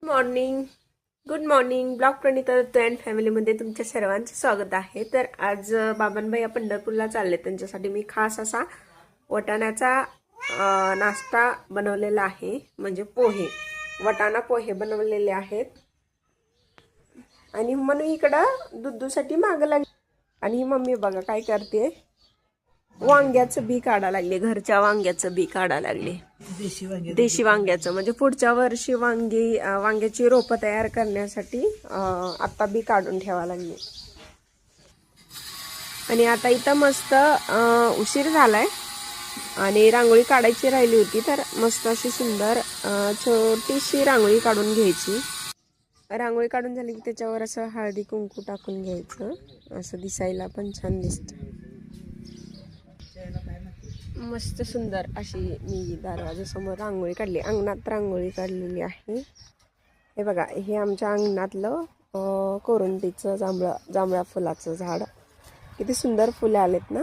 Morning good morning. Blog Pranita Datt and फॅमिलीमध्ये तुमच्या सर्वांचं स्वागत आहे. तर आज बाबांबाई पंढरपूरला चालले. त्यांच्यासाठी मी खास असा वटाण्याचा नाश्ता बनवलेला आहे, म्हणजे पोहे, वटाणा पोहे बनवलेले आहेत. आणि म्हणून इकडं दुधूसाठी मागं लागली. आणि ही मम्मी बघा काय करते, वांग्याचं बी काढा लागले, घरच्या वांग्याचं बी काढा लागले, देशी वांग्याचं. म्हणजे पुढच्या वर्षी वांग्याची रोपं तयार करण्यासाठी आता बी काढून ठेवा लागले. आणि आता इथं मस्त उशीर झालाय आणि रांगोळी काढायची राहिली होती, तर मस्त अशी सुंदर छोटीशी रांगोळी काढून घ्यायची. रांगोळी काढून झाली की त्याच्यावर असं हळदी कुंकू टाकून घ्यायचं, असं दिसायला पण छान दिसतं. मस्त सुंदर अशी मी दरवाजासमोर रांगोळी काढली, अंगणात रांगोळी काढलेली आहे. हे बघा, हे आमच्या अंगणातलं कोरंटीचं जांभळ्या फुलाचं झाड. किती सुंदर फुले आलेत ना.